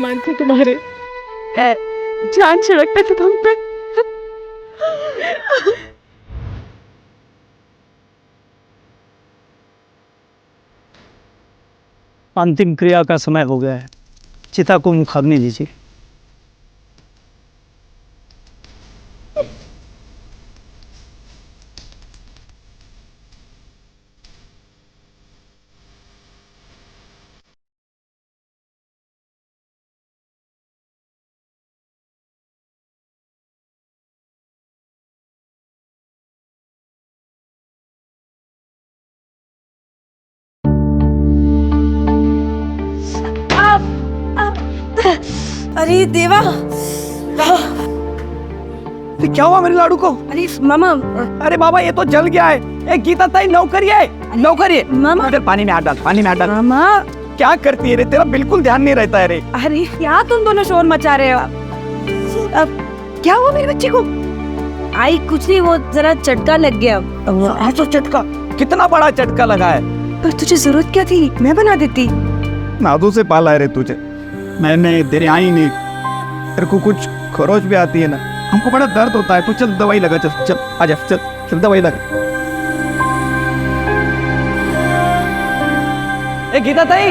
सामान थे तुम्हारे, जान छिड़कते थे तुम पे। अंतिम क्रिया का समय हो गया है, चिता को मुखाग्नि दीजिए। अरे देवा, क्या हुआ मेरे लाडू को? अरे मामा, अरे बाबा ये तो जल गया है। एक गीता ताई नौकरी है, नौकरी है। मामा, इधर पानी में हाथ डाल, पानी में हाथ डाल। मामा, क्या करती है रे, तेरा बिल्कुल ध्यान नहीं रहता है रे। अरे क्या तुम दोनों शोर मचा रहे हो? अब क्या हुआ मेरे बच्चे को? आई कुछ नहीं, वो जरा चटका लग गया। तो चटका? कितना बड़ा चटका लगा है? पर तुझे जरूरत क्या थी, मैं बना देती। नादू से पाला है रे तुझे, मैंने तेरे आई नहीं। तेरे को कुछ खरोच भी आती है ना, हमको बड़ा दर्द होता है। तो चल दवाई लगा, चल चल आजा, चल चल दवाई लगा। ए गीता ताई,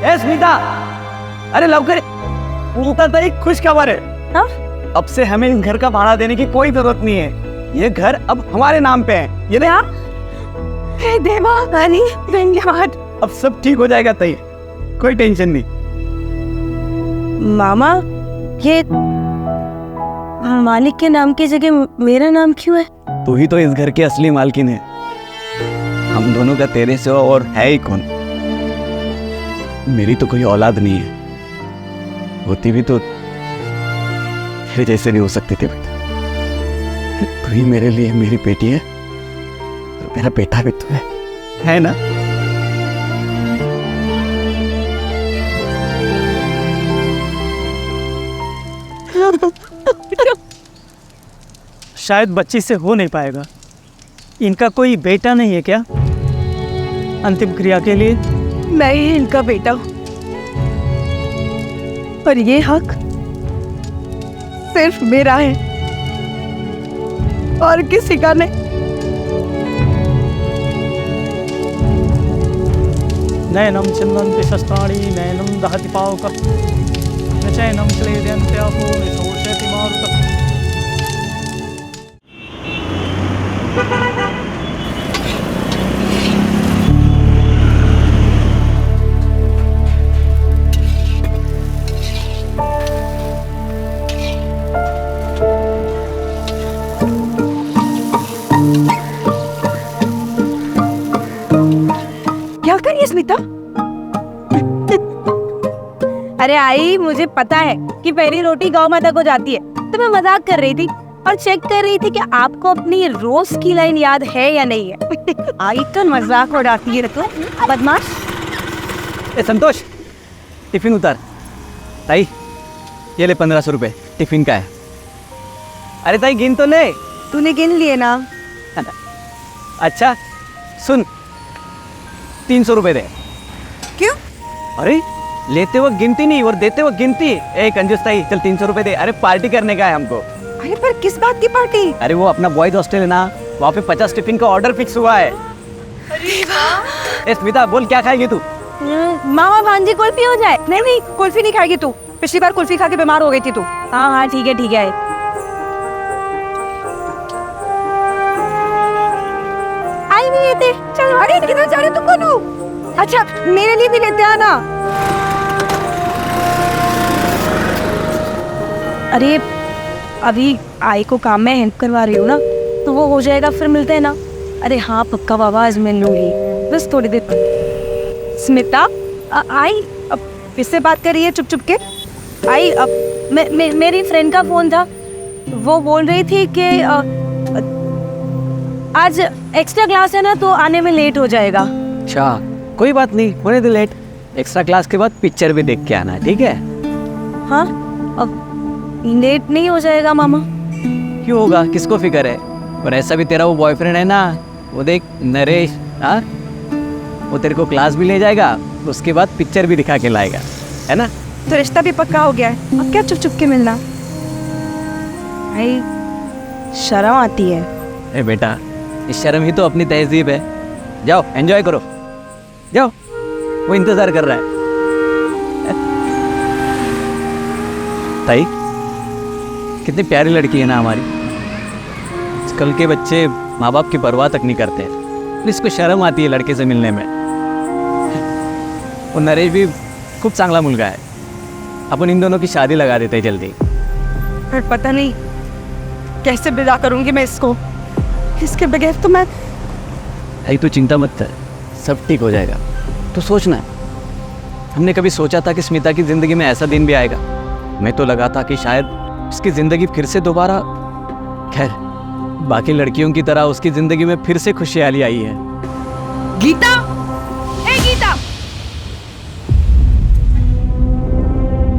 ए स्मिता, अरे लवकर। गीता ताई खुश खबर है। हाँ? अब से हमें इस घर का भाड़ा देने की कोई जरूरत नहीं है। ये घर अब हमारे नाम पे है। ये क्या? हे देवा, अरे धन्यवाद। अब सब ठीक हो जाएगा ताई, कोई टेंशन नहीं। मामा, ये मालिक के नाम की जगह मेरा नाम क्यों है? तू ही तो इस घर की असली मालकिन है। हम दोनों का तेरे से और है ही कौन? मेरी तो कोई औलाद नहीं है, होती भी तो तेरे जैसे नहीं हो सकती थी बेटा। तू ही मेरे लिए मेरी बेटी है और मेरा बेटा भी तू है ना? शायद बच्ची से हो नहीं पाएगा। इनका कोई बेटा नहीं है क्या अंतिम क्रिया के लिए? मैं ही इनका बेटा हूँ, और ये हक सिर्फ मेरा है और किसी का नहीं। नयनम चिन्वन्ति शस्त्राणि नयनम दहति पावकः न चैनं क्लेदयन्ति आपो न शोषयति मारुतः। क्या कर रही है स्मिता? अरे आई, मुझे पता है कि पहली रोटी गौ माता को जाती है, तो मैं मजाक कर रही थी और चेक कर रही थी कि आपको अपनी रोज की लाइन याद है या नहीं है। आई तो मजाक उड़ाती है तो बदमाश। ए संतोष, टिफिन उतार। ताई ये ले 1500 रुपए, टिफिन का है। अरे ताई गिन तो ले। तूने गिन लिए ना? अच्छा सुन, 300 रुपए दे। क्यों? अरे लेते वक्त गिनती नहीं और देते वक्त गिनती। ए कंजूस ताई, चल 300 रुपए दे। अरे पार्टी करने का है हमको। अरे पर किस बात की पार्टी? अरे वो अपना बॉयज हॉस्टल है ना, वहाँ पे 50 टिफिन का ऑर्डर फिक्स हुआ है। ए स्मिता बोल, क्या खाएगी तू? मामा भांजी कुल्फी हो जाए। नहीं नहीं, कुल्फी नहीं खाएगी तू, पिछली बार कुल्फी खा के बीमार हो गई थी तू। हाँ हाँ ठीक है ठीक है। आई भी लेते। चल, अरे किधर जा रहे तू? कोनू? अच्छा मेरे लिए भी लेते आना। अरे अभी आई को काम में हेल्प करवा रही हूँ ना, तो वो हो जाएगा, फिर मिलते हैं ना। अरे हाँ पक्का बाबा, आज मिल लूंगी, बस थोड़ी देर। स्मिता आई अब किससे बात कर रही है चुप चुप के? आई अब मेरी फ्रेंड का फोन था, वो बोल रही थी कि आज एक्स्ट्रा क्लास है ना, तो आने में लेट हो जाएगा। अच्छा कोई बात नहीं, होने दे लेट। एक्स्ट्रा क्लास के बाद पिक्चर भी देख के आना, ठीक है? हाँ अब लेट नहीं हो जाएगा मामा? क्यों होगा, किसको फिक्र है? और ऐसा भी तेरा वो बॉयफ्रेंड है ना, वो देख नरेश, हाँ वो तेरे को क्लास भी ले जाएगा, उसके बाद पिक्चर भी दिखा के लाएगा, है ना? तो रिश्ता भी पक्का हो गया है, अब क्या चुप चुप के मिलना। भाई शर्म आती है। अरे बेटा, इस शर्म ही तो अपनी तहजीब है। जाओ एंजॉय करो, जाओ, वो इंतजार कर रहा है। ताई, कितनी प्यारी लड़की है ना हमारी। कल के बच्चे माँ बाप की परवाह तक नहीं करते हैं, इसको शर्म आती है लड़के से मिलने में। और नरेश भी खूब चांगला मुलगा है, अपन इन दोनों की शादी लगा देते हैं जल्दी। पर पता नहीं कैसे विदा करूंगी मैं इसको, इसके बगैर तो मैं। भाई तू चिंता मत कर, सब ठीक हो जाएगा। तो सोचना है, हमने कभी सोचा था कि स्मिता की ज़िंदगी में ऐसा दिन भी आएगा? मैं तो लगा था कि शायद उसकी ज़िंदगी फिर से दोबारा, खैर बाकी लड़कियों की तरह उसकी ज़िंदगी में फिर से खुशहाली आई है। गीता, ए गीता,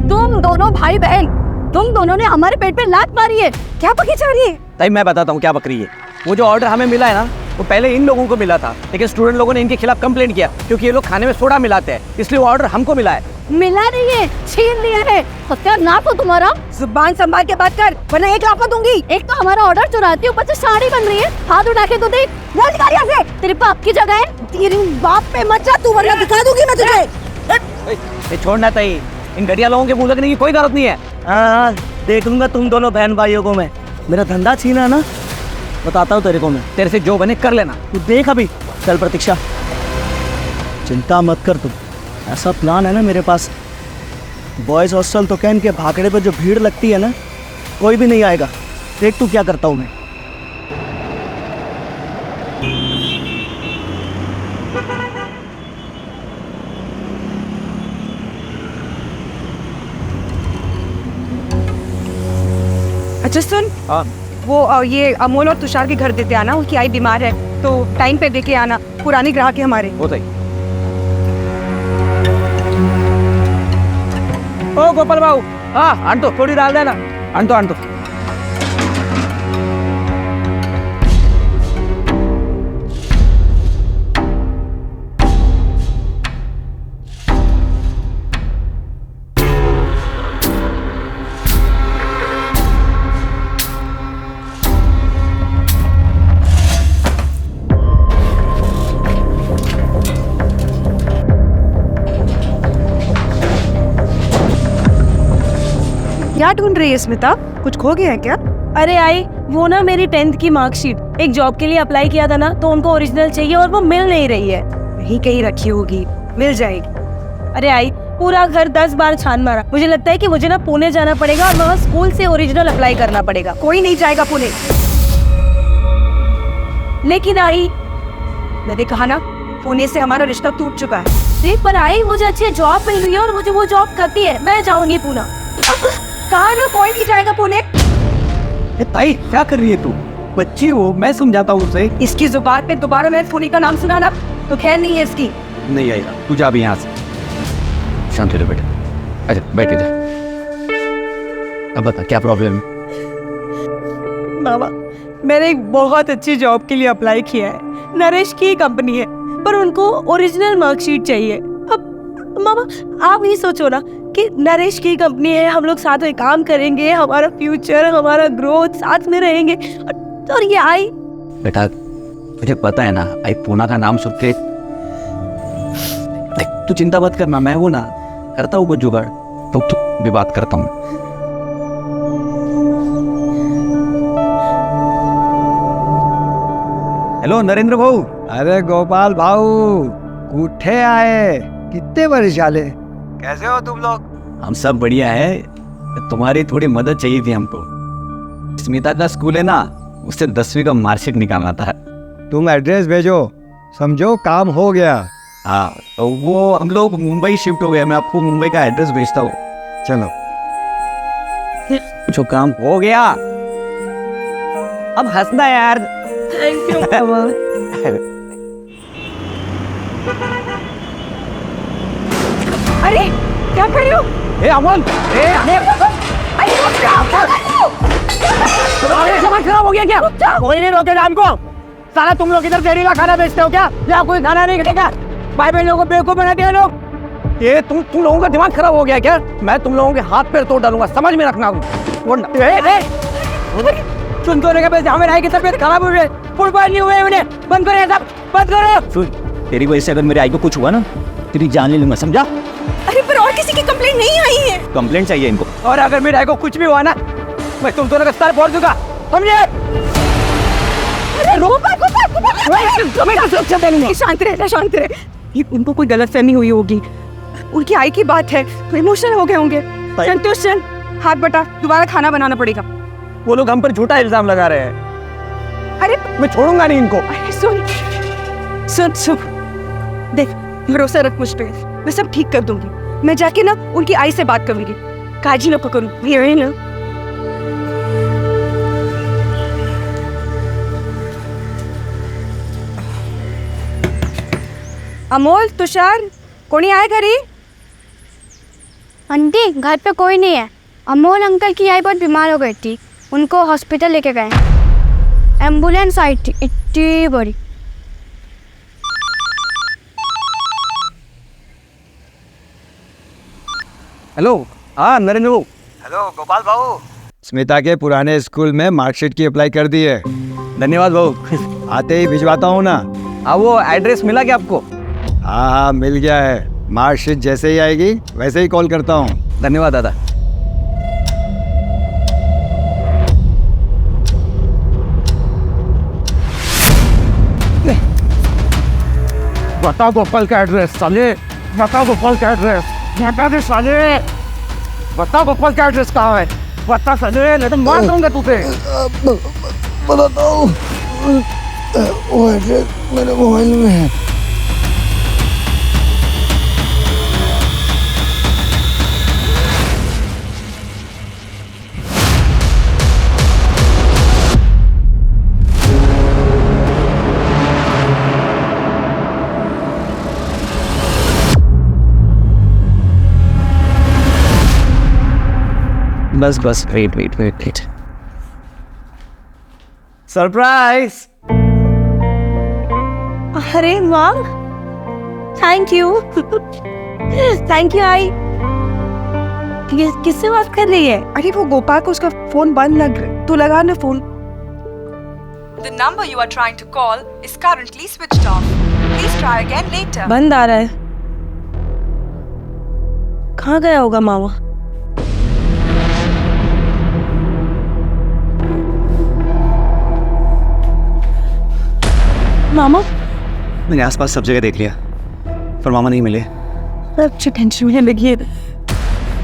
तुम दोनों भाई बहन, तुम दोनों ने हमारे पेट पे लात मारी है, क्या पकी जा रही है? ताई मैं बताता हूँ क्या बकरी है। वो जो ऑर्डर हमें मिला है ना, वो पहले इन लोगों को मिला था, लेकिन स्टूडेंट लोगों ने इनके खिलाफ कंप्लेंट किया क्योंकि ये लोग खाने में सोडा मिलाते हैं, इसलिए वो ऑर्डर हमको मिला है। मिला नहीं है, छीन लिया है। सत्यानाश हो तुम्हारा, जुबान संभाल के बात कर वरना एक लाफा दूंगी। एक तो हमारा ऑर्डर चुराती, ऊपर से साड़ी बन रही है, हाथ उठा के तो देख, निकाल यहाँ से। तेरे बाप की जगह है, तेरे बाप पे मत जा तू, वरना दिखा दूंगी मैं तुझे। छोड़ना ताई, इन घटिया लोगों के मुंह लगने की कोई जरूरत नहीं है। हाँ, देख लूंगा तुम दोनों बहन भाइयों को मैं। मेरा धंधा छीना ना, बताता हूँ तेरे को मैं। तेरे से जो बने कर लेना। तू देख अभी। चल प्रतीक्षा, चिंता मत कर तुम, ऐसा प्लान है ना मेरे पास। बॉयज़ हॉस्टल तो कैन के भाखड़े पर जो भीड़ लगती है ना, कोई भी नहीं आएगा। देख तू क्या करता हूँ मैं। अच्छा सुन, हाँ वो ये अमोल और तुषार के घर देते आना, उनकी आई बीमार है तो टाइम पे देके आना, पुरानी ग्राहक है हमारे। वो सही। ओ गोपाल बाबू, हाँ आन तो थोड़ी डाल देना, आन तो। क्या ढूंढ रही है स्मिता, कुछ खो गया है क्या? अरे आई, वो ना मेरी 10th की मार्कशीट, एक जॉब के लिए अप्लाई किया था ना, तो उनको ओरिजिनल चाहिए और वो मिल नहीं रही है। वहीं कहीं रखी होगी, मिल जाएगी। अरे आई, पूरा घर 10 बार छान मारा, मुझे लगता है कि मुझे ना पुणे जाना पड़ेगा और वहाँ स्कूल से ओरिजिनल अप्लाई करना पड़ेगा। कोई नहीं जाएगा पुणे। लेकिन आई, मैंने कहा ना, पुणे से हमारा रिश्ता टूट चुका है। पर आई, मुझे अच्छी जॉब मिल रही है और मुझे वो जॉब करती है, मैं जाऊंगी पुणे। कहा ना कोई नहीं जाएगा पुणे। ताई क्या कर रही है तू? बच्ची हो, मैं समझाता हूँ उसे। इसकी जुबान पे दोबारा मैं पुणे का नाम सुना ना तो खैर नहीं है इसकी। नहीं आएगा, तू जा अभी यहाँ से। शांति रहो बेटा, अच्छा बैठ के जा। अब बता क्या प्रॉब्लम है? मामा, मैंने एक बहुत अच्छी जॉब के लिए अप्लाई किया है, नरेश की कंपनी है, पर उनको ओरिजिनल मार्कशीट चाहिए। अब मामा आप ही सोचो ना कि नरेश की कंपनी है, हम लोग साथ में काम करेंगे, हमारा फ्यूचर, हमारा ग्रोथ साथ में रहेंगे, और ये आई। बेटा मुझे पता है ना, आई पूना का नाम सुन के, देख तू चिंता मत करना, मैं हूं ना, करता हूँ कुछ जुगाड़। तो भी बात करता हूँ। हेलो नरेंद्र भाऊ। अरे गोपाल भाऊ, उठे आए, कितने वर्ष झाले, कैसे हो तुम लोग? हम सब बढ़िया है, तुम्हारी थोड़ी मदद चाहिए थी हमको। स्मिता का स्कूल है ना, उससे 10वीं का मार्कशीट निकालना था। तुम एड्रेस भेजो, समझो काम हो गया। हाँ तो वो हम लोग मुंबई शिफ्ट हो गए, मैं आपको मुंबई का एड्रेस भेजता हूँ। चलो, जो काम हो गया, अब हंसना यार। Thank you. अरे क्या कर रहे हो? ए अमन, समझ खराब हो गया क्या? कोई नहीं रोकेगा हमको। साला तुम लोग इधर जहरीला खाना बेचते हो क्या? या कोई खाना नहीं खाएगा? भाई बहन लोगों को बेवकूफ बना दिया लोग। ये तुम लोगों का दिमाग खराब हो गया क्या? मैं तुम लोगों के हाथ पैर तोड़ डालूंगा, समझ में रखना। सुन तो का हमें आई की तबीयत खराब हुई है, फुटबॉल नहीं हुए उन्हें, बंद करो सब, बंद करो। सुन, तेरी वजह से अगर मेरे आई को कुछ हुआ ना, तेरी जान ले लूंगा, समझा? अरे पर और किसी की कंप्लेंट नहीं आई है। कंप्लेंट चाहिए इनको। और अगर मेरे आई को कुछ भी हुआ ना, मैं तुम दोनों का सर फोड़ दूंगा, समझे? अरे शांत रहे, शांत रहे। ये उनको कोई गलतफहमी हुई होगी, उनकी आई की बात है, तो इमोशनल हो गए होंगे। संतोष चल, हाथ बटा, दोबारा खाना बनाना पड़ेगा। वो लोग हम पर झूठा इल्जाम लगा रहे हैं। अरे मैं छोड़ूंगा नहीं इनको। अरे सुन सुन सुन, देख भरोसा रख मुझ पे, मैं सब ठीक कर दूंगी। मैं जाके ना उनकी आई से बात करूंगी, काजी लोग को करूँ ये ना। अमोल, तुषार, कोणी आहे घरी? आंटी घर पे कोई नहीं है। अमोल अंकल की आई बहुत बीमार हो गई थी, उनको हॉस्पिटल लेके गए। एम्बुलेंस आई थी इतनी बड़ी। हेलो, हाँ नरेंद्र बाबू। हेलो गोपाल बाबू। स्मिता के पुराने स्कूल में मार्कशीट की अप्लाई कर दी है। धन्यवाद बाबू। आते ही भिजवाता हूँ ना। हाँ, वो एड्रेस मिला क्या आपको? हाँ मिल गया है। मार्कशीट जैसे ही आएगी वैसे ही कॉल करता हूँ। धन्यवाद दादा। बता गोपाल का एड्रेस साले, बता गोपाल का एड्रेस, बता दे साले, बता गोपाल का एड्रेस कहाँ है, बता साले, नहीं तो मार दूंगा तुझे। बताता हूँ, वो एड्रेस मेरे मोबाइल में है। बस वेट। सरप्राइज। अरे वाह, थैंक यू थैंक यू। आई किससे बात कर रही है? अरे वो गोपाल को उसका फोन बंद लग रहा, तू लगा ना phone. The number you are trying to call is currently switched off. Please try again later. बंद आ रहा है। कहाँ गया होगा मामा? मामा, मैंने आसपास सब जगह देख लिया, पर मामा नहीं मिले। अच्छी टेंशन में लगी है।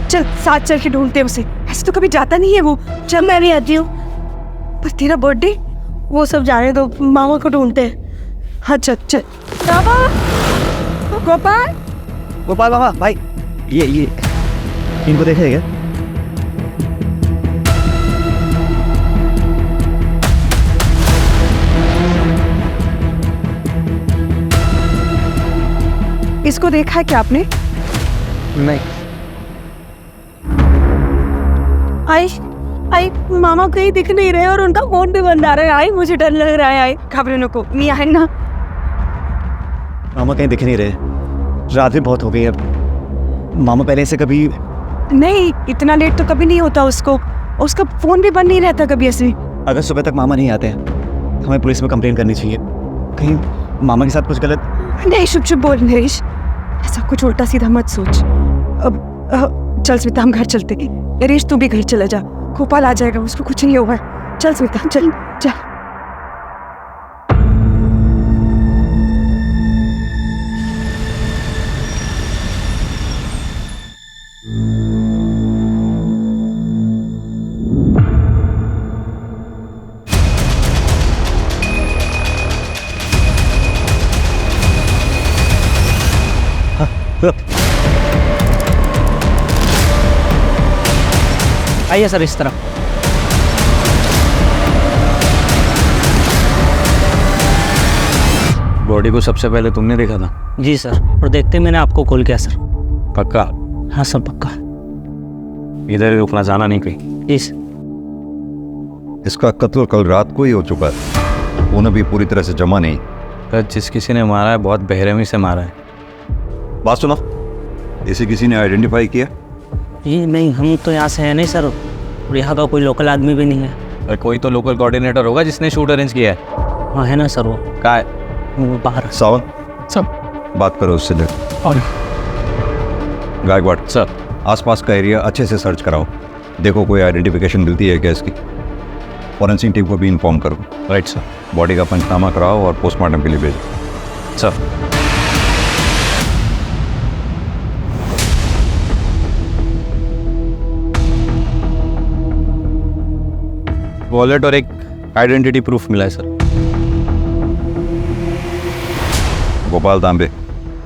चल साथ चल के ढूंढते हैं उसे, ऐसे तो कभी जाता नहीं है वो। चल मैं भी आती हूँ। पर तेरा बर्थडे, वो सब जाने दो, मामा को ढूंढते हैं। हाँ चल चल। गोपाल गोपाल मामा भाई, ये इनको देखा है क्या? इसको देखा है क्या आपने? नहीं। आई मामा कहीं दिख नहीं रहे और उनका फोन भी बंद आ रहा है। आई मुझे डर लग रहा है। आई घबराने को नहीं है ना। मामा कहीं दिख नहीं रहे, रात भी बहुत हो गई। अब मामा पहले से कभी नहीं, इतना लेट तो कभी नहीं होता उसको, उसका फोन भी बंद नहीं रहता कभी ऐसे। अगर सुबह तक मामा नहीं आते हैं, हमें पुलिस में कंप्लेन करनी चाहिए। कहीं मामा के साथ कुछ गलत। नहीं, चुप बोल नरेश, ऐसा कुछ उल्टा सीधा मत सोच। अब चल स्मिता, हम घर चलते। नरेश तू भी घर चला जा, गोपाल आ जाएगा, उसको कुछ नहीं होगा। चल स्मिता, चल चल। आइए सर, इस तरफ। बॉडी को सबसे पहले तुमने देखा था? जी सर, और देखते ही मैंने आपको कॉल किया सर। पक्का? हाँ सर पक्का। इधर रुकना, जाना नहीं कहीं। जी सर। इसका कत्ल कल रात को ही हो चुका है, खून अभी पूरी तरह से जमा नहीं। पर जिस किसी ने मारा है बहुत बेरहमी से मारा है। बात सुनो, इसे किसी ने आइडेंटिफाई किया? ये नहीं, हम तो यहाँ से है नहीं सर, और यहाँ का कोई लोकल आदमी भी नहीं है। कोई तो लोकल कोऑर्डिनेटर होगा जिसने शूट अरेंज किया है। हाँ है ना सर, वो कहाँ है? वो बाहर। सावन, सब बात करो उससे। ले और गायकवाड़, सर आसपास का एरिया अच्छे से सर्च कराओ, देखो कोई आइडेंटिफिकेशन मिलती है क्या इसकी। फॉरेंसिक टीम को भी इन्फॉर्म करो। Right sir. बॉडी का पंचनामा कराओ और पोस्टमार्टम के लिए भेजो। सर वॉलेट और एक आइडेंटिटी प्रूफ मिला है सर। गोपाल तांबे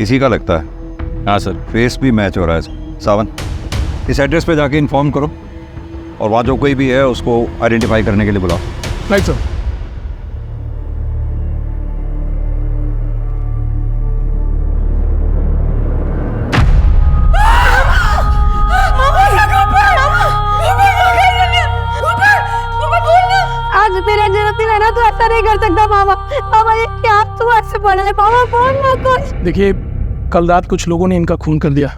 इसी का लगता है। हाँ सर। फेस भी मैच हो रहा है। सावन, इस एड्रेस पे जाके इन्फॉर्म करो और वहाँ जो कोई भी है उसको आइडेंटिफाई करने के लिए बुलाओ। Right sir. आज मेरा जन्मदिन है ना, तो ऐसा नहीं कर सकता मामा। मामा ये क्या तू ऐसे बोल रहे? मामा बोल ना कुछ। देखिए, कल रात कुछ लोगों ने इनका खून कर दिया।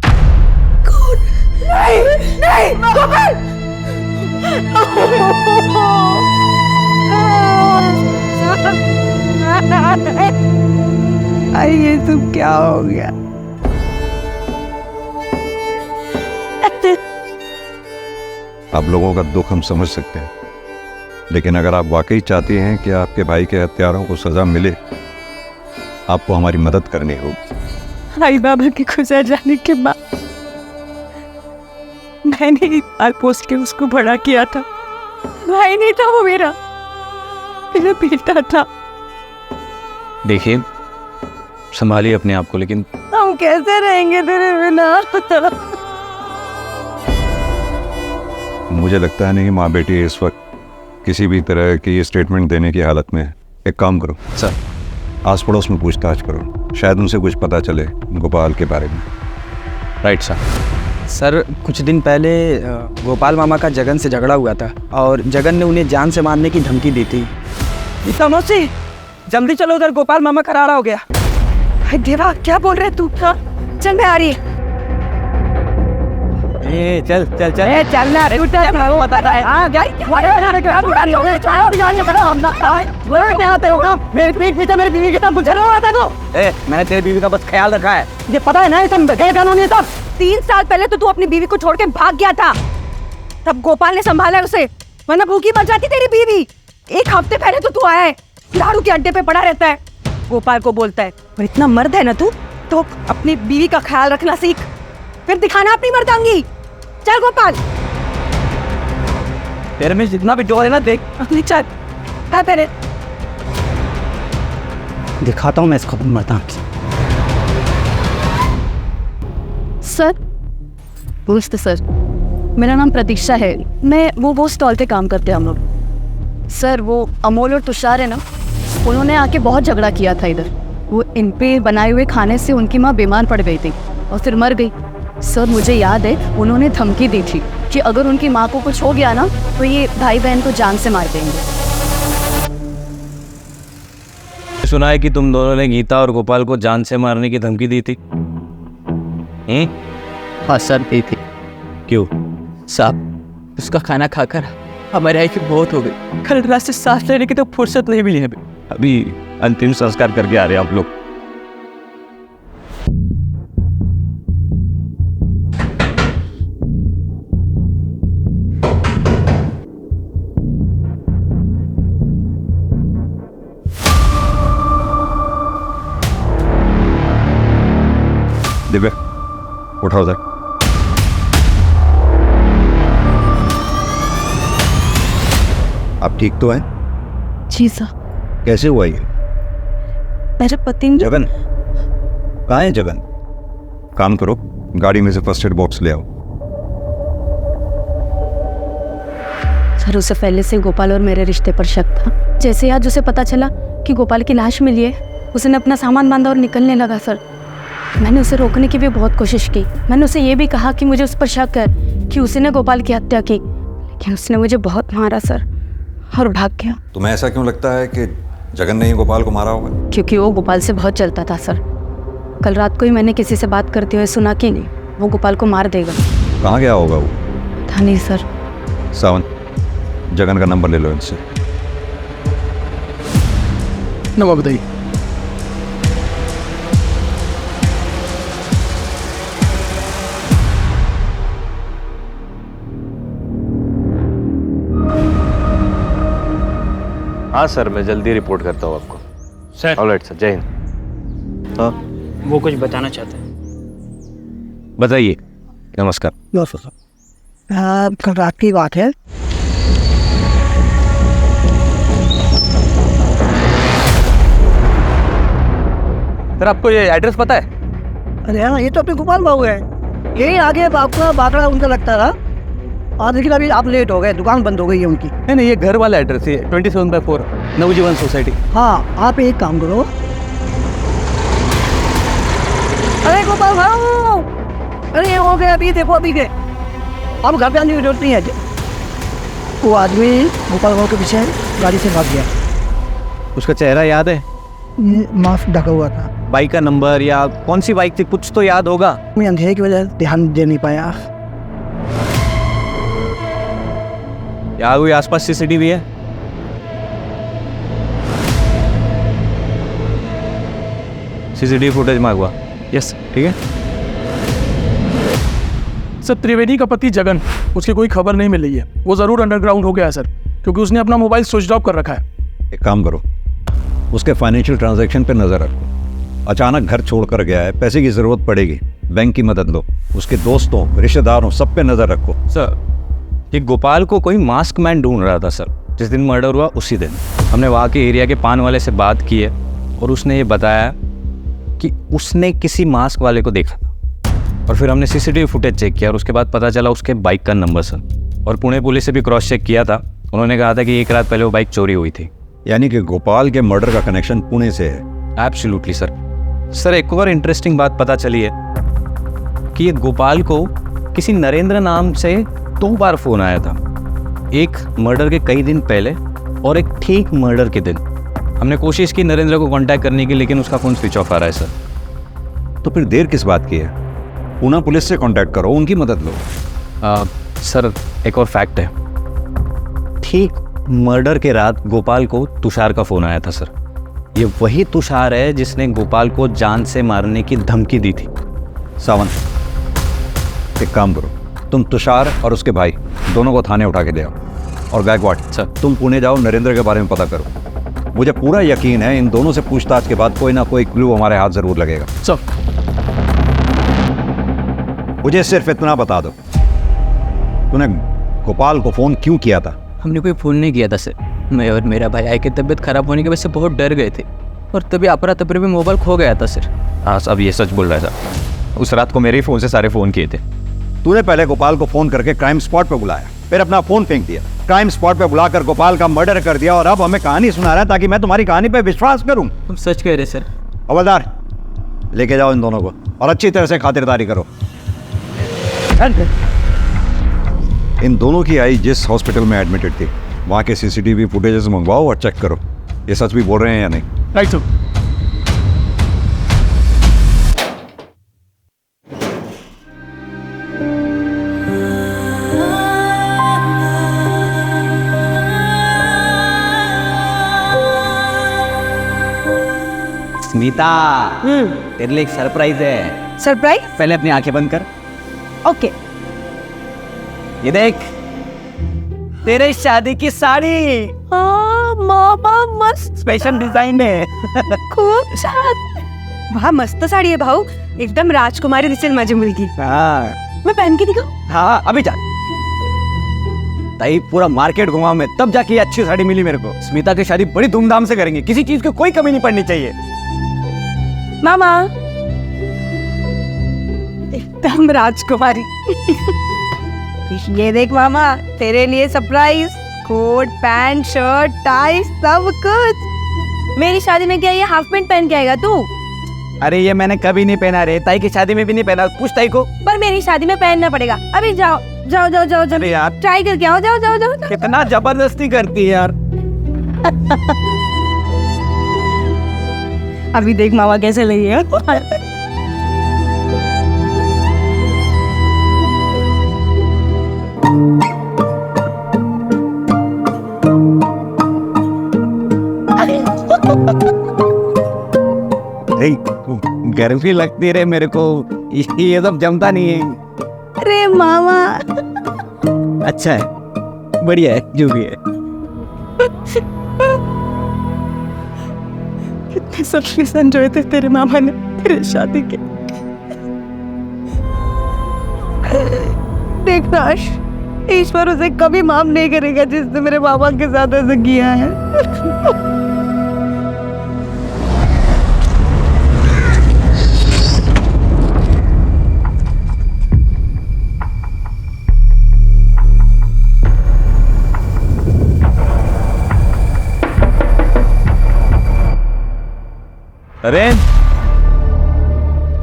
नहीं नहीं गोपाल। अरे ये तुम क्या हो गया? आप लोगों का दुख हम समझ सकते हैं, लेकिन अगर आप वाकई चाहते हैं कि आपके भाई के हत्यारों को सजा मिले, आपको हमारी मदद करनी होगी। आई बाबा के गुजर जाने के बाद मैंने ही बार पोस्ट के उसको बड़ा किया था। भाई नहीं था वो, मेरा बेटा था। देखिए, संभालिए अपने आप को। लेकिन हम कैसे रहेंगे तेरे बिना? मुझे लगता है नहीं माँ बेटी इस वक्त किसी भी तरह की स्टेटमेंट देने की हालत में है। एक काम करो सर, आस पड़ोस में पूछताछ करो, शायद उनसे कुछ पता चले गोपाल के बारे में। Right sir. सर कुछ दिन पहले गोपाल मामा का जगन से झगड़ा हुआ था और जगन ने उन्हें जान से मारने की धमकी दी थी। मौसी जल्दी चलो, उधर गोपाल मामा खराड़ा हो गया। हाय देवा, क्या बोल रहे तू? चल मैं आ रही। चल चल चल। चलना रे, उठा वो बता रहा है। हां गाइस, मेरे पीठ पीछे मेरी बीवी के नाम पूछ रहा था तो। मैंने तेरी बीवी का बस ख्याल रखा है। ये पता है ना, ये सब गए कानूनी सब। 3 साल पहले तो तू अपनी बीवी को छोड़ के भाग गया था, तब गोपाल ने संभाला उसे, वरना भूखी मर जाती तेरी बीवी। 1 हफ्ते पहले तो तू आया है, दारू के अड्डे पे पड़ा रहता है, गोपाल को बोलता है। और इतना मर्द है ना तू, तो अपनी बीवी का ख्याल रखना सीख, फिर दिखाना अपनी मर्दांगी। चल गोपाल। तेरे में जितना भी जोर है ना, देख। चल क्या तेरे। दिखाता हूँ मैं इसको मरता। सर नमस्ते सर, मेरा नाम प्रतीक्षा है। मैं वो स्टॉल पे काम करते हैं हम लोग। सर वो अमोल और तुषार है ना, उन्होंने आके बहुत झगड़ा किया था इधर। वो इन पे बनाए हुए खाने से उनकी माँ बीमार पड़ गई थी और फिर मर गई। सर मुझे याद है उन्होंने धमकी दी थी कि अगर उनकी माँ को कुछ हो गया ना, तो ये भाई बहन को जान से मार देंगे। सुना है कि तुम दोनों ने गीता और गोपाल को जान से मारने की धमकी दी थी। हाँ सर दी थी। क्यों? साहब उसका खाना खाकर हमारे आई की मौत हो गई। कल रात से सांस लेने की तो फुर्सत नहीं मिली हमें। अभी अंतिम संस्कार करके आ रहे हैं आप लोग। दिव्या उठाओ उधर। आप ठीक तो हैं? जी सर। कैसे हुआ ये? मेरे पति ने जगन कहाँ है? जगन काम करो, गाड़ी में से फर्स्ट एड बॉक्स ले आओ। सर उसे पहले से गोपाल और मेरे रिश्ते पर शक था। जैसे आज उसे पता चला कि गोपाल की लाश मिली है, उसने अपना सामान बांधा और निकलने लगा। सर मैंने उसे रोकने की भी बहुत कोशिश की। मैंने उसे ये भी कहा कि मुझे उस पर शक है कि उसने गोपाल की हत्या की, लेकिन उसने मुझे बहुत मारा सर और भाग गया। तुम्हें ऐसा क्यों लगता है कि जगन ने ही गोपाल को मारा होगा? क्योंकि वो गोपाल से बहुत चलता था सर। कल रात को ही मैंने किसी से बात करते हुए सुना कि वो गोपाल को मार देगा। कहाँ गया होगा वो? था नहीं सर। सावन, जगन का नंबर ले लो इनसे। नंबर बताइए। हाँ सर, मैं जल्दी रिपोर्ट करता हूँ आपको। सर। ऑलराइट सर, जय हिंद। हाँ, वो कुछ बताना चाहते हैं। बताइए। नमस्कार। कल रात की बात है। सर आपको ये एड्रेस पता है? अरे हाँ, ये तो अपने गोपाल बाबू है। यही आगे आपका बाकड़ा उनका लगता था। और लेकिन अभी आप लेट हो गए, दुकान बंद हो गई है उनकी। नहीं, ये घर वाला एड्रेस है, 27/4 नवजीवन सोसाइटी। हाँ, आप एक काम करो। अरे गोपाल भाऊ, अरे ये हो गया, अभी देखो अभी गए। अब घर पे आने की जरूरत नहीं है। वो आदमी गोपाल भाऊ के पीछे गाड़ी से भाग गया। उसका चेहरा याद है? मास्क ढका हुआ था। बाइक का नंबर या कौन सी बाइक थी, कुछ तो याद होगा। मैं अंधेरे की वजह से ध्यान दे नहीं पाया। यहाँ कोई आसपास सीसीटीवी है? CCTV footage मांगवा। यस, ठीक है। सर, त्रिवेदी का पति जगन, उसकी कोई खबर नहीं मिल रही है। वो जरूर अंडरग्राउंड हो गया है सर, क्योंकि उसने अपना मोबाइल स्विच ऑफ कर रखा है। एक काम करो, उसके फाइनेंशियल ट्रांजैक्शन पे नज़र रखो। अचानक घर छोड़कर गया है, पैसे की ज़रूरत पड़ेगी, बैंक की मदद लो। उसके दोस्तों, रिश्तेदारों, सब पे नज़र रखो। सर, ये गोपाल को कोई मास्क मैन ढूंढ रहा था सर। जिस दिन मर्डर हुआ उसी दिन हमने वहाँ के एरिया के पान वाले से बात की है और उसने ये बताया कि उसने किसी मास्क वाले को देखा था। और फिर हमने सीसीटीवी फुटेज चेक किया और उसके बाद पता चला उसके बाइक का नंबर सर। और पुणे पुलिस से भी क्रॉस चेक किया था, उन्होंने कहा था कि एक रात पहले वो बाइक चोरी हुई थी। यानी कि गोपाल के मर्डर का कनेक्शन पुणे से है। Absolutely sir. सर, एक और इंटरेस्टिंग बात पता चली है कि ये गोपाल को किसी नरेंद्र नाम से 2 बार फोन आया था। एक मर्डर के कई दिन पहले और एक ठीक मर्डर के दिन। हमने कोशिश की नरेंद्र को कांटेक्ट करने की, लेकिन उसका फ़ोन स्विच ऑफ आ रहा है सर। तो फिर देर किस बात की है? पुणे पुलिस से कांटेक्ट करो, उनकी मदद लो। सर, एक और फैक्ट है। ठीक मर्डर के रात गोपाल को तुषार का फ़ोन आया था सर। ये वही तुषार है जिसने गोपाल को जान से मारने की धमकी दी थी। सावन, एक काम करो, तुम तुषार और उसके भाई दोनों को थाने उठा के ले आओ। और गायकवाड़ सर, तुम पुणे जाओ, नरेंद्र के बारे में पता करो। मुझे पूरा यकीन है इन दोनों से पूछताछ के बाद कोई ना कोई क्लू हमारे हाथ जरूर लगेगा। सर, मुझे सिर्फ इतना बता दो, तूने गोपाल को फोन क्यों किया था? हमने कोई फ़ोन नहीं किया था सर। मैं और मेरा भाई आई की तबीयत खराब होने की वजह से बहुत डर गए थे और तभी अपरा तपरे में मोबाइल खो गया था सर। हाँ, अब ये सच बोल रहा है सर। उस रात को मेरे ही फ़ोन से सारे फ़ोन किए थे। तूने पहले गोपाल को फोन करके क्राइम स्पॉट पे बुलाया, फिर अपना फोन फेंक दिया, क्राइम स्पॉट पे बुलाकर गोपाल का मर्डर कर दिया और अब हमें कहानी सुना रहा है ताकि मैं तुम्हारी कहानी पे विश्वास करूं। तुम सच कह रहे सर। हवलदार, लेके जाओ इन दोनों को और अच्छी तरह से खातिरदारी करो। इन दोनों की आई जिस हॉस्पिटल में एडमिटेड थी, वहाँ के सीसीटीवी फुटेजेस मंगवाओ और चेक करो ये सच भी बोल रहे हैं या नहीं। Right sir. स्मिता, तेरे लिए एक सरप्राइज है। सरप्राइज? पहले अपनी आंखें बंद कर। ओके। ये देख, तेरे शादी की साड़ी। हाँ मामा, मस्त स्पेशल डिजाइन है। खूब साथ। वाह, मस्त साड़ी है भाऊ, एकदम राजकुमारी दिसेल माझी मुलगी। हाँ मैं पहन के दिखाऊं? हाँ, अभी जा। ताई पूरा मार्केट घुमाऊं मैं, तब जाके ये अच्छी साड़ी मिली मेरे को। स्मिता की शादी बड़ी धूमधाम से करेंगे, किसी चीज की कोई कमी नहीं पड़नी चाहिए। मामा, एकदम राजकुमारी। ये देख मामा, तेरे लिए surprise, coat pant shirt tie सब कुछ। मेरी शादी में क्या ये हाफ पैंट पहन के आएगा तू? अरे ये मैंने कभी नहीं पहना रे, ताई की शादी में भी नहीं पहना। पूछ ताई को। पर मेरी शादी में पहनना पड़ेगा। अभी जाओ जाओ जाओ जाओ जाओ, यार ट्राई करके आओ, जाओ जाओ जाओ। कितना जबरदस्ती करती है यार। अभी देख मामा कैसे लगी है। नहीं गर्मी लगती रहे मेरे को, ये सब जमता नहीं है। अरे मामा, अच्छा है, बढ़िया है, जो भी है। कितने सपने संजोए थे तेरे मामा ने तेरे शादी के। देख राश, ईश्वर उसे कभी माफ नहीं करेगा जिसने मेरे मामा के साथ ऐसा किया है।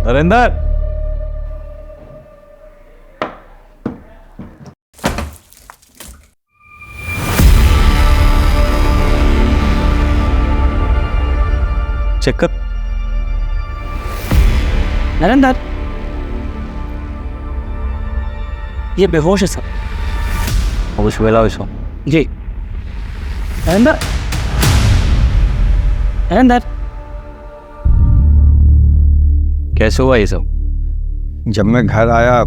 नरेंद्र, चेक कर। नरेंद्र, ये बेहोश है सब। होश वेला हो जी। नरेंद्र, नरेंद्र, कैसे हुआ ये सब? जब मैं घर आया,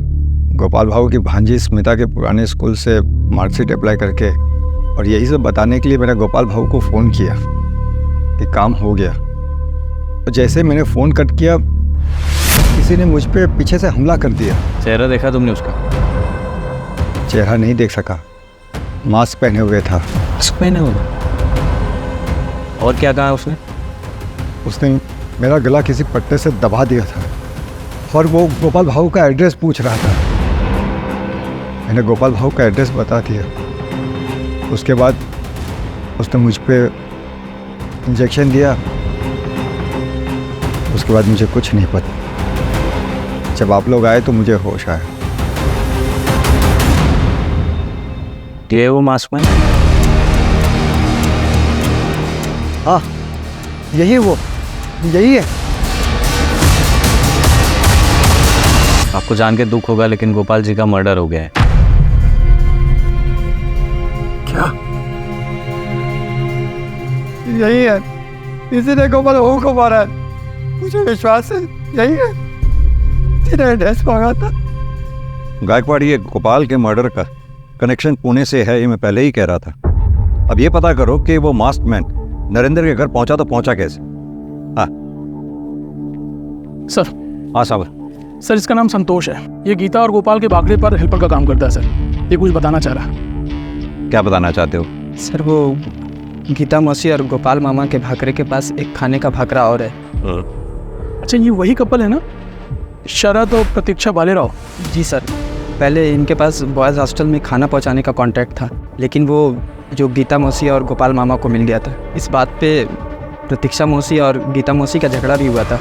गोपाल भाऊ की भांजी स्मिता के पुराने स्कूल से मार्कशीट अप्लाई करके, और यही सब बताने के लिए मैंने गोपाल भाऊ को फ़ोन किया कि काम हो गया। और जैसे मैंने फ़ोन कट किया, किसी ने मुझ पे पीछे से हमला कर दिया। चेहरा देखा तुमने उसका? चेहरा नहीं देख सका, मास्क पहने हुए था। मास्क पहने हुए? और क्या कहा उसने? उसने मेरा गला किसी पट्टे से दबा दिया था और वो गोपाल भाऊ का एड्रेस पूछ रहा था। मैंने गोपाल भाऊ का एड्रेस बता दिया। उसके बाद उसने मुझ पे इंजेक्शन दिया। उसके बाद मुझे कुछ नहीं पता। जब आप लोग आए तो मुझे होश आया। ये वो मास्क मैन? हाँ, यही है। आपको जान के दुख होगा, लेकिन गोपाल जी का मर्डर हो गया है। क्या? यही है, इसी ने गोपाल भाऊ को मारा है। मुझे विश्वास है यही है, इसी ने एड्रेस मांगा था। गायकवाड़, ये गोपाल के मर्डर का कनेक्शन पुणे से है, ये मैं पहले ही कह रहा था। अब ये पता करो कि वो मास्क मैन नरेंद्र के घर पहुंचा तो पहुंचा कैसे? हाँ सर। हाँ साहब। सर, इसका नाम संतोष है। ये गीता और गोपाल के बागड़े पर हेल्पर का काम करता है सर। ये कुछ बताना चाह रहा है। क्या बताना चाहते हो? सर, वो गीता मौसी और गोपाल मामा के भाकरे के पास एक खाने का भाकरा और है। अच्छा, ये वही कपल है ना, शरद और प्रतीक्षा बालेराव? जी सर, पहले इनके पास बॉयज़ हॉस्टल में खाना पहुंचाने का कॉन्ट्रैक्ट था, लेकिन वो जो गीता मौसी और गोपाल मामा को मिल गया था। इस बात पे प्रतीक्षा मौसी और गीता मौसी का झगड़ा भी हुआ था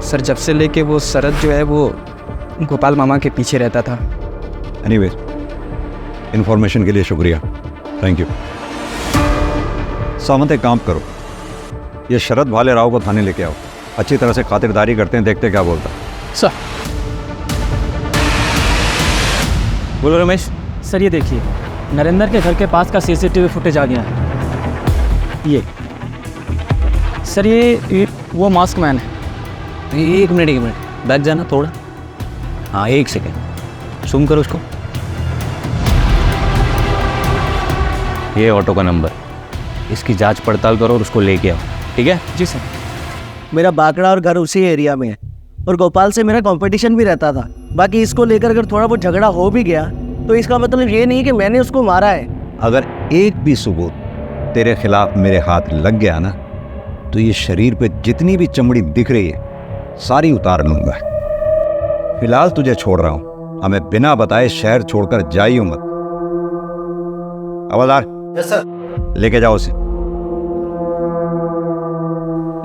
सर। जब से लेके वो शरद जो है वो गोपाल मामा के पीछे रहता था। एनीवेज, इन्फॉर्मेशन के लिए शुक्रिया, थैंक यू। सामंत, एक काम करो, ये शरद भालेराव को थाने लेके आओ। अच्छी तरह से खातिरदारी करते हैं, देखते क्या बोलता है। सर। बोलो रमेश। सर, ये देखिए, नरेंद्र के घर के पास का सीसीटीवी फुटेज आ गया है। ये सर, ये वो मास्क मैन है। एक मिनट बैठ जाना थोड़ा। हाँ, एक सेकेंड, जूम करो उसको। ये ऑटो का नंबर, इसकी जांच पड़ताल करो और उसको लेके आओ, ठीक है? जी सर। मेरा बाकड़ा और घर उसी एरिया में है और गोपाल से मेरा कंपटीशन भी रहता था। बाकी इसको लेकर अगर थोड़ा बहुत झगड़ा हो भी गया तो इसका मतलब ये नहीं कि मैंने उसको मारा है। अगर एक भी सबूत तेरे खिलाफ मेरे हाथ लग गया ना, तो ये शरीर पे जितनी भी चमड़ी दिख रही है सारी उतार लूंगा। फिलहाल तुझे छोड़ रहा हूं, हमें बिना बताए शहर छोड़कर जाइयो मत। हवलदार। Yes sir. लेके जाओ उसे।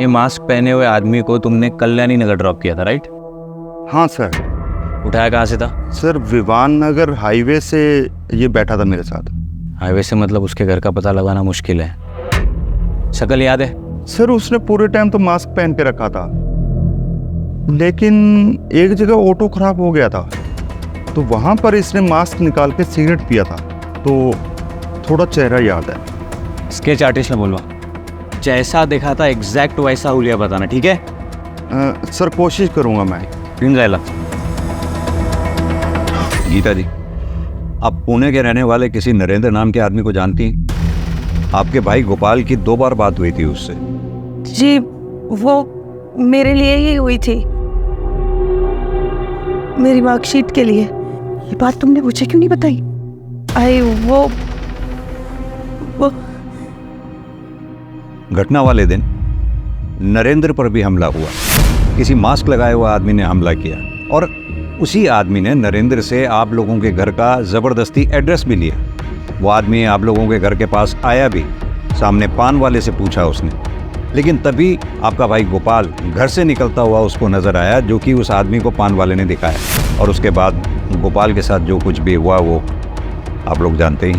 ये मास्क पहने हुए आदमी को तुमने कल्याणी नगर ड्रॉप किया था, राइट? हाँ सर। उठाया कहाँ से था? सर, विवान नगर हाईवे से ये बैठा था मेरे साथ। हाईवे से मतलब उसके घर का पता लगाना मुश्किल है। शक्ल याद है? सर, उसने पूरे टाइम तो मास्क पहन के रखा था, लेकिन एक जगह ऑटो खराब हो गया था तो वहाँ पर इसने मास्क निकाल के सिगरेट पिया था, तो थोड़ा चेहरा याद है। स्केच आर्टिस्ट ने बोलवा, जैसा देखा था एग्जैक्ट वैसा हुलिया बताना, ठीक है? सर कोशिश करूँगा मैं। तीन जायला गीता जी, आप पुणे के रहने वाले किसी नरेंद्र नाम के आदमी को जानती हैं? आपके भाई गोपाल की 2 बार बात हुई थी उससे। जी, वो मेरे लिए ही हुई थी, मेरी मार्कशीट के लिए। ये बात तुमने मुझे क्यों नहीं बताई? आई वो घटना वाले दिन नरेंद्र पर भी हमला हुआ। किसी मास्क लगाए हुआ आदमी ने हमला किया और उसी आदमी ने नरेंद्र से आप लोगों के घर का ज़बरदस्ती एड्रेस भी लिया। वो आदमी आप लोगों के घर के पास आया भी, सामने पान वाले से पूछा उसने, लेकिन तभी आपका भाई गोपाल घर से निकलता हुआ उसको नज़र आया, जो कि उस आदमी को पान वाले ने दिखाया। और उसके बाद गोपाल के साथ जो कुछ भी हुआ वो आप लोग जानते ही।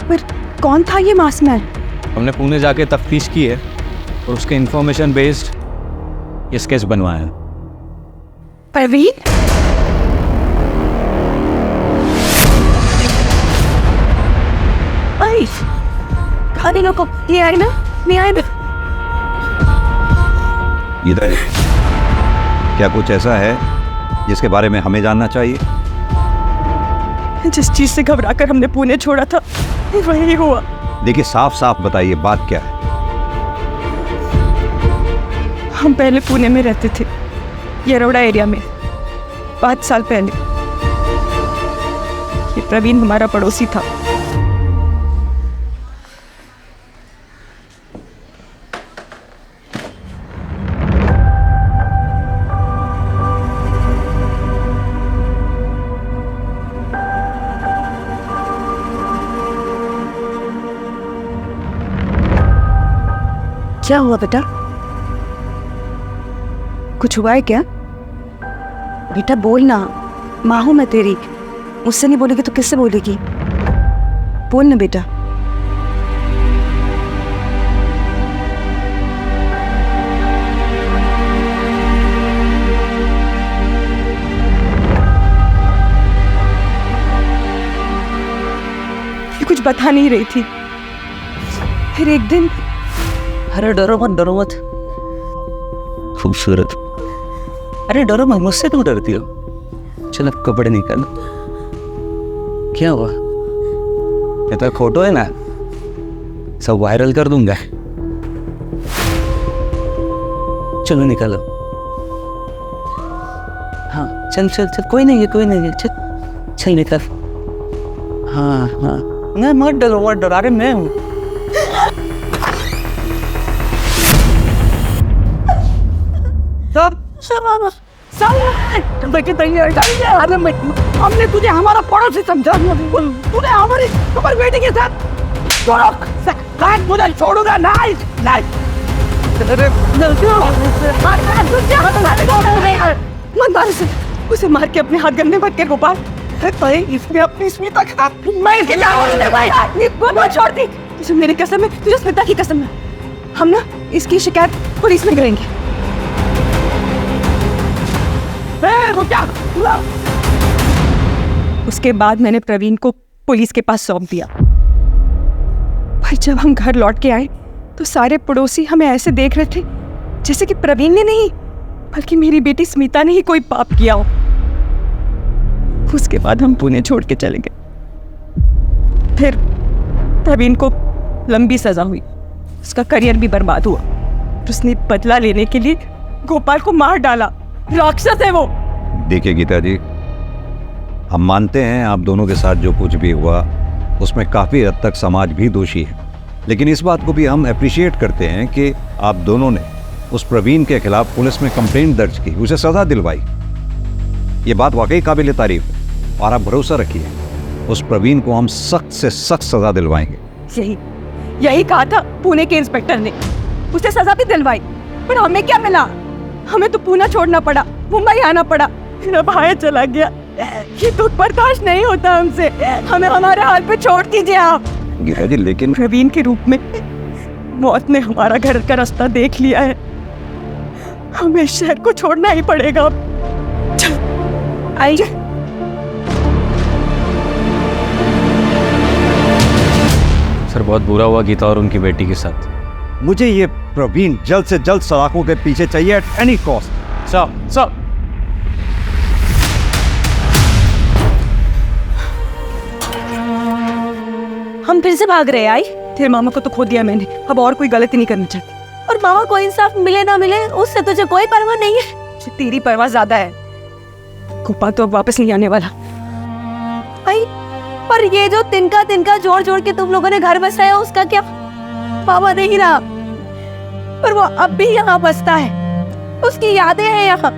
पर कौन था ये मास्क मैन? हमने पुणे जाके तफ्तीश की है और उसके इंफॉर्मेशन बेस्ड ये स्केच बनवाया है। परवीन? आई खाने लोगों को ये आए ना, नहीं आए ना। गीता जी, क्या कुछ ऐसा है जिसके बारे में हमें जानना चाहिए? जिस चीज से घबराकर हमने पुणे छोड़ा था वही हुआ। देखिए, साफ साफ बताइए बात क्या है। हम पहले पुणे में रहते थे, येरवड़ा एरिया में, 5 साल पहले। ये प्रवीण हमारा पड़ोसी था। क्या हुआ बेटा? कुछ हुआ है क्या? बेटा बोल ना, माँ हूं मैं तेरी। मुझसे नहीं बोलेगी तो किससे बोलेगी? बोल ना बेटा। ये कुछ बता नहीं रही थी। फिर एक दिन, अरे डरो मत। खूबसूरत। अरे डरो मत, मुझसे क्यों डरती हो? चल अब कपड़े निकाल। क्या हुआ? ये तो फोटो है ना, सब वायरल कर दूंगा। चलो निकालो। हाँ चल, कोई नहीं है, चल निकल। हाँ नहीं, मत डरो। अरे मैं हूँ। हमने तुझे हमारा पड़ोसी समझा, तूने हमारी बेटी के साथ मुझे छोड़ूंगा नहीं। उसे मार के अपने हाथ गंदे मत कर गोपाल। इसने अपनी स्मिता के साथ मैं छोड़ दी। तुझे मेरी कसम है, तुझे स्मिता की कसम है। हम ना इसकी शिकायत पुलिस में करेंगे। उसके बाद मैंने प्रवीण को पुलिस के पास सौंप दिया। भाई जब हम घर लौट के आए तो सारे पड़ोसी हमें ऐसे देख रहे थे जैसे कि प्रवीण ने नहीं बल्कि मेरी बेटी स्मिता ने ही कोई पाप किया हो। उसके बाद हम पुणे छोड़ के चले गए। फिर प्रवीण को लंबी सजा हुई, उसका करियर भी बर्बाद हुआ। उसने बदला लेने के लिए गोपाल को मार डाला। राक्षस है वो। देखिए गीता जी, हम मानते हैं आप दोनों के साथ जो कुछ भी हुआ उसमें काफ़ी हद तक समाज भी दोषी है, लेकिन इस बात को भी हम अप्रिशिएट करते हैं कि आप दोनों ने उस प्रवीण के खिलाफ पुलिस में कंप्लेंट दर्ज की, उसे सज़ा दिलवाई। ये बात वाकई काबिल तारीफ है और आप भरोसा रखिए उस प्रवीण को हम सख्त से सख्त सज़ा दिलवाएंगे। यही कहा था पुणे के इंस्पेक्टर ने, उसे सजा भी दिलवाई। पर हमें क्या मिला? हमें तो पुणे छोड़ना पड़ा, मुंबई आना पड़ा। फिर भाई चला गया। ये दुख बर्दाश्त नहीं होता हमसे। हमें हमारे हाल पे छोड़ दीजिए आप। गीता जी लेकिन प्रवीण के रूप में मौत ने हमारा घर का रास्ता देख लिया है। हमें शहर को छोड़ना ही पड़ेगा। आइए। सर बहुत बुरा हुआ गीता और उनकी बेटी के साथ। मुझे ये प्रवीण जल्द से जल्द सलाखों के पीछे चाहिए एट एनी कॉस्ट। सर हम फिर से भाग रहे हैं आई। तेरे मामा को तो खो दिया मैंने, अब और कोई गलती नहीं करनी चाहती। और मामा को इंसाफ मिले ना मिले उससे तुझे कोई परवाह नहीं है। मुझे तेरी परवाह ज्यादा है। गोपाल तो अब वापस नहीं आने वाला। आई पर ये जो तिनका तिनका जोड़ जोड़ के तुम लोगों ने घर बसाया उसका क्या? मामा नहीं रहा पर वो अब भी यहाँ बसता है, उसकी यादें हैं यहाँ।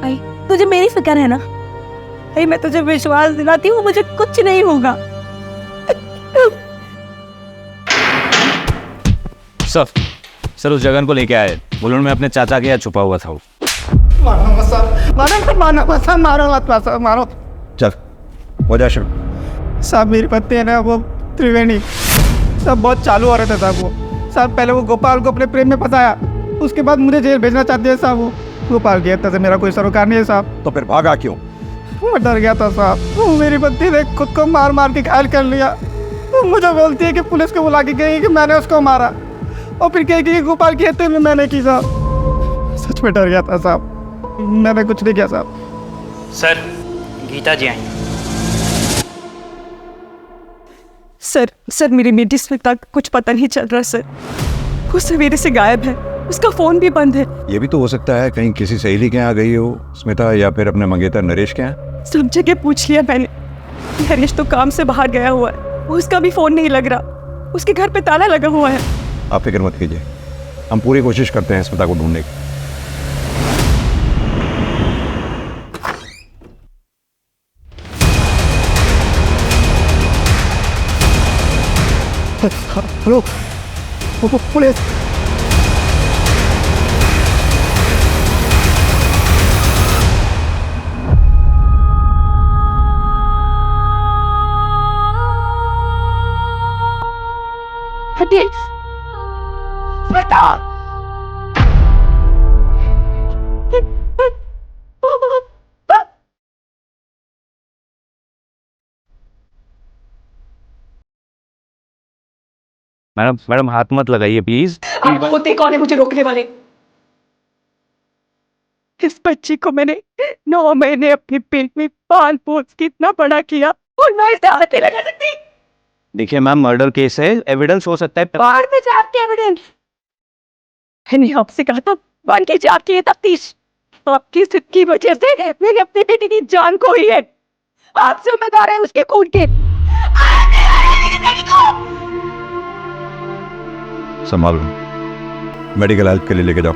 आई तुझे मेरी फिक्र है ना? आई मैं तुझे विश्वास दिलाती हूँ मुझे कुछ नहीं होगा। सर उस जगन को लेके आए, बोलो मैं अपने चाचा के यहाँ छुपा हुआ था वो। मारो। चल हो जा शुरू। साहब मेरी पत्नी है ना वो त्रिवेणी, सब बहुत चालू हो रहे थे साहब। वो साहब पहले वो गोपाल को अपने प्रेम में फंसाया, उसके बाद मुझे जेल भेजना चाहते हैं साहब। वो गोपाल की हत्या से मेरा कोई सरोकार नहीं है साहब। तो फिर भागा क्यों? मैं डर गया था साहब। वो मेरी पत्नी ने खुद को मार मार के घायल कर लिया। वो मुझे बोलती है कि पुलिस को बुला के गई कि मैंने उसको मारा, और फिर कहेगी कि गोपाल की हत्या में मैंने की साहब। सच में डर गया था साहब, मैंने कुछ नहीं किया साहब। सर गीता जी आई। सर मेरी बेटी स्मिता कुछ पता नहीं चल रहा सर। वो सवेरे से गायब है, उसका फोन भी बंद है। ये भी तो हो सकता है कहीं किसी सहेली के यहाँ गई हो स्मिता, या फिर अपने मंगेतर नरेश के यहाँ। सब जगह पूछ लिया मैंने। नरेश तो काम से बाहर गया हुआ है, उसका भी फोन नहीं लग रहा, उसके घर पे ताला लगा हुआ है। आप फिक्र मत कीजिए, हम पूरी कोशिश करते हैं स्मिता को ढूंढने की। Hello police. मैडम हाथ मत लगाइए प्लीज। आप होते कौन है मुझे रोकने वाले? इस बच्ची को मैंने 9 महीने अपने पेट में पाल पोस के इतना बड़ा किया और मैं इसे हाथ नहीं लगा सकती। देखिए मैम, मर्डर केस है, एविडेंस हो सकता है। बाहर में जाते एविडेंस। मैंने आपसे कहा था बन के जाती है तफ्तीश। आपकी जिद की वजह से मैंने अपनी बेटी की जान खोई है। आप जिम्मेदार है उसके खून के। संभालो, मेडिकल हेल्प के लिए लेके जाओ।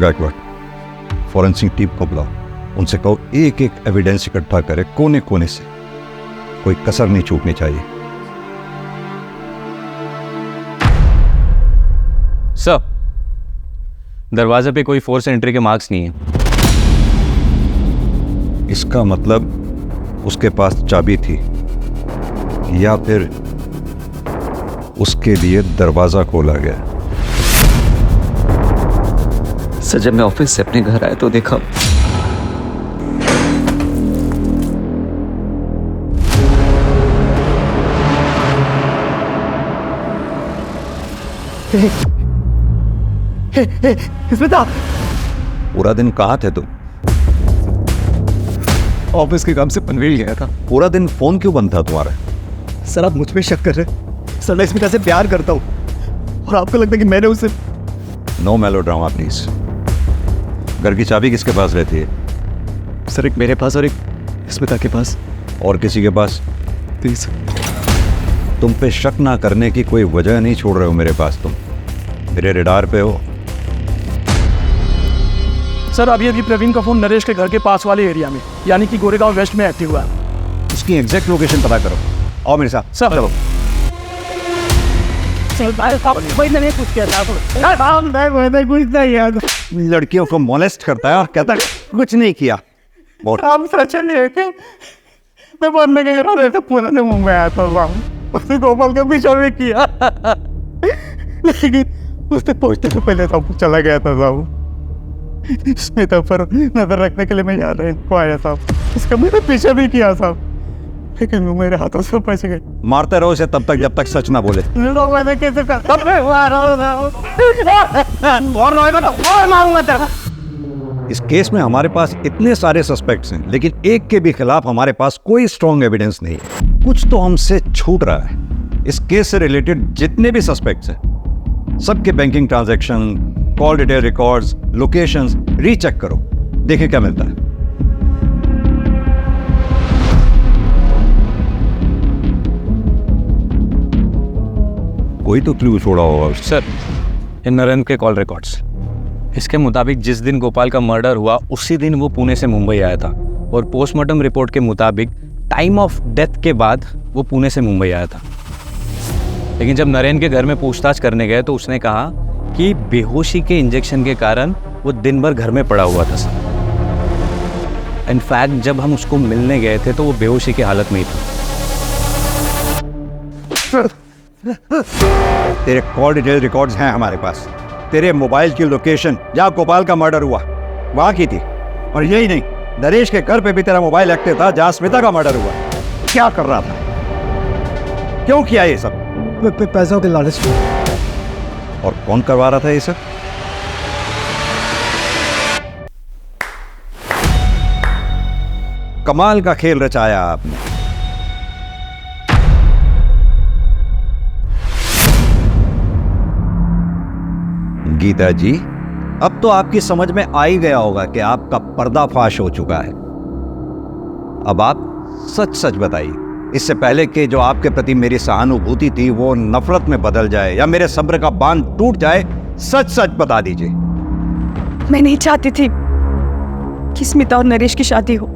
गायकवाड़, फॉरेंसिक टीम को बुलाओ, उनसे कहो एक एक एविडेंस इकट्ठा करे कोने कोने से, कोई कसर नहीं छूटनी चाहिए। सर, दरवाजे पे कोई फोर्स एंट्री के मार्क्स नहीं है। इसका मतलब उसके पास चाबी थी, या फिर उसके लिए दरवाजा खोला गया। सर जब मैं ऑफिस से अपने घर आया तो देखा स्मिता, पूरा दिन कहाँ थे तुम? ऑफिस के काम से पनवेल गया था। पूरा दिन फोन क्यों बंद था तुम्हारा? सर आप मुझ पे शक कर रहे हैं? सर मैं स्मिता से प्यार करता हूँ और आपको लगता है कि मैंने उसे। No melodrama please. घर की चाबी किसके पास रहती है? सर एक मेरे पास और एक स्मिता के पास। और किसी के पास? प्लीज। तुम पे शक ना करने की कोई वजह नहीं छोड़ रहे हो मेरे पास। तुम मेरे रडार पे हो। सर अभी प्रवीण का फोन नरेश के घर के पास वाले एरिया में, यानी कि गोरेगांव वेस्ट में एक्टिव हुआ है। उसकी एग्जैक्ट लोकेशन पता करो। आओ मेरे साथ। सर चलो। लड़कियों को मोलेस्ट करता है और कहता है कुछ नहीं किया। हम सच नहीं, मैं बनने के इरादे से पूरा से मुंबई आया था। उसने गोपाल का पीछा भी किया, लेकिन उसने पहुंचने से पहले सब चला गया था साहब। स्मिता पर नजर रखने के लिए मैं याद है को आया साहब। इसका मैंने पीछा भी किया साहब, लेकिन वो मेरे हाथों से बच गए। मारते रहो इसे तब तक जब तक सच ना बोले। मैंने कैसे कर और मारूंगा तेरा। इस केस में हमारे पास इतने सारे सस्पेक्ट्स हैं, लेकिन एक के भी खिलाफ हमारे पास कोई स्ट्रॉन्ग एविडेंस नहीं है। कुछ तो हमसे छूट रहा है। इस केस से रिलेटेड जितने भी सस्पेक्ट्स हैं, सबके banking transaction, call detail records, locations recheck करो, देखिए क्या मिलता है। कोई तो क्लू छोड़ा होगा सर, इन नरेंद्र के कॉल रिकॉर्ड्स। इसके मुताबिक जिस दिन गोपाल का मर्डर हुआ उसी दिन वो पुणे से मुंबई आया था, और पोस्टमार्टम रिपोर्ट के मुताबिक टाइम ऑफ डेथ के बाद वो पुणे से मुंबई आया था। लेकिन जब नरेंद्र के घर में पूछताछ करने गए तो उसने कहा कि बेहोशी के इंजेक्शन के कारण वो दिन भर घर में पड़ा हुआ था सर। इनफैक्ट जब हम उसको मिलने गए थे तो वो बेहोशी की हालत में ही था। तेरे कॉल डिटेल रिकॉर्ड्स हैं हमारे पास। तेरे मोबाइल की लोकेशन जहाँ गोपाल का मर्डर हुआ वहाँ की थी, और यही नहीं, नरेश के घर पे भी तेरा मोबाइल एक्टिव था जहाँ स्मिता का मर्डर हुआ। क्या कर रहा था? क्यों किया ये सब? पैसों के लालच में। और कौन करवा रहा था ये सब? कमाल का खेल रचाया आपने। गीता जी, अब तो आपकी समझ में आ ही गया होगा कि आपका पर्दाफाश हो चुका है। अब आप सच सच बताइए, इससे पहले कि जो आपके प्रति मेरी सहानुभूति थी वो नफरत में बदल जाए या मेरे सब्र का बांध टूट जाए, सच सच बता दीजिए। मैं नहीं चाहती थी कि स्मिता और नरेश की शादी हो,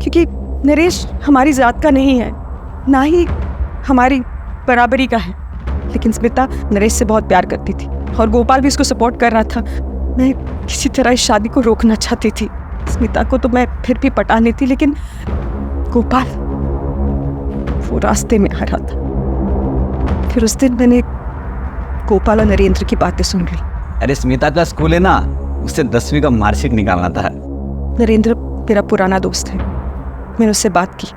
क्योंकि नरेश हमारी जात का नहीं है, ना ही हमारी बराबरी का है। लेकिन स्मिता नरेश से बहुत प्यार करती थी और गोपाल भी इसको सपोर्ट कर रहा था। मैं किसी तरह इस शादी को रोकना चाहती थी। स्मिता को तो मैं फिर भी पटा लेती, लेकिन गोपाल वो रास्ते में आ रहा था। फिर उस दिन मैंने गोपाल और नरेंद्र की बातें सुन ली। अरे स्मिता का स्कूल है ना, उससे 10वीं का मार्कशीट निकालना था। नरेंद्र मेरा पुराना दोस्त है। मैंने उससे बात की।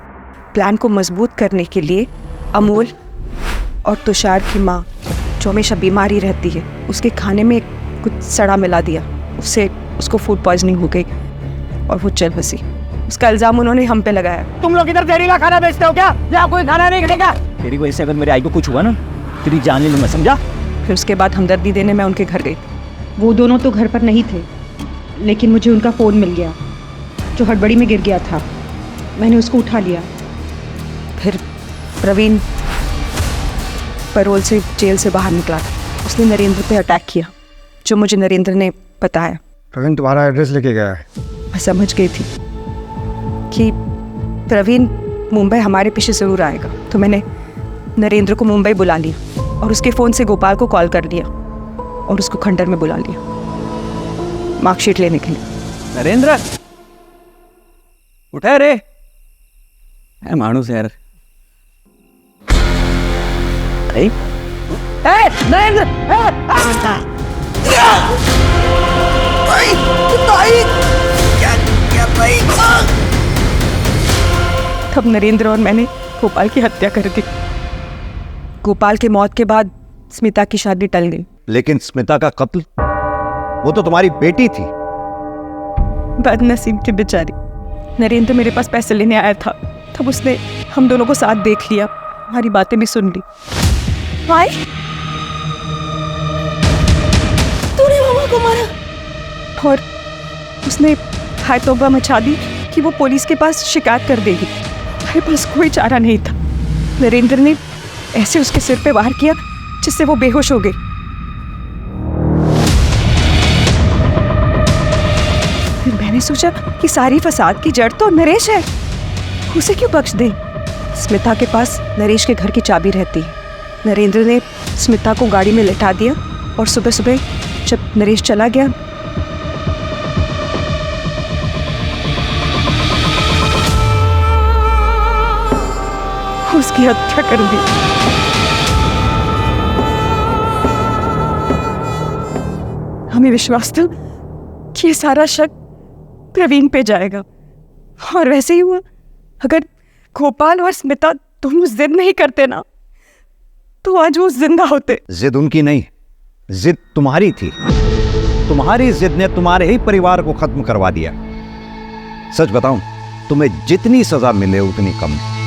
प्लान को मजबूत करने के लिए अमोल और तुषार की माँ, जो हमेशा बीमारी रहती है, उसके खाने में कुछ सड़ा मिला दिया। उससे उसको फूड पॉइजनिंग हो गई और वो चल बसी। उसका इल्जाम उन्होंने हम पे लगाया। तुम लोग इधर जहरीला खाना बेचते हो क्या? या कोई खाना नहीं खिलेगा? तेरी वजह से अगर मेरे आई को कुछ हुआ ना, तेरी जान ले लूँगा, समझा? फिर उसके बाद हमदर्दी देने मैं उनके घर गई। वो दोनों तो घर पर नहीं थे, लेकिन मुझे उनका फ़ोन मिल गया जो हड़बड़ी में गिर गया था। मैंने उसको उठा लिया। फिर प्रवीण पैरोल से जेल से बाहर निकला था। उसने नरेंद्र पे अटैक किया, जो मुझे नरेंद्र ने बताया। प्रवीण तुम्हारा एड्रेस लेके गया है। मैं समझ गई थी कि प्रवीण मुंबई हमारे पीछे ज़रूर आएगा, तो मैंने नरेंद्र को मुंबई बुला लिया और उसके फ़ोन से गोपाल को कॉल कर लिया और उसको खंडर में बुला लिया मार्कशीट लेने के लिए। नरेंद्र उठा रे, है मानुस यार। तब नरेंद्र और मैंने गोपाल की हत्या कर दी। गोपाल की मौत के बाद स्मिता की शादी टल गई। लेकिन स्मिता का कत्ल, वो तो तुम्हारी बेटी थी। बदनसीब थी बेचारी। नरेंद्र मेरे पास पैसे लेने आया था, तब उसने हम दोनों को साथ देख लिया, हमारी बातें भी सुन ली। भाई, तूने मामा को मारा? और उसने हाय तौबा मचा दी कि वो पुलिस के पास शिकायत कर देगी। मेरे पास कोई चारा नहीं था। नरेंद्र ने ऐसे उसके सिर पे वार किया जिससे वो बेहोश हो गई। फिर मैंने सोचा कि सारी फसाद की जड़ तो नरेश है, उसे क्यों बख्श दें। स्मिता के पास नरेश के घर की चाबी रहती है। नरेंद्र ने स्मिता को गाड़ी में लिटा दिया और सुबह सुबह जब नरेश चला गया, उसकी हत्या कर दी। हमें विश्वास था कि ये सारा शक प्रवीण पे जाएगा, और वैसे ही हुआ। अगर गोपाल और स्मिता दोनों जिद नहीं करते ना तो आज वो जिंदा होते। जिद उनकी नहीं, जिद तुम्हारी थी। तुम्हारी जिद ने तुम्हारे ही परिवार को खत्म करवा दिया। सच बताऊं, तुम्हें जितनी सजा मिले उतनी कम है।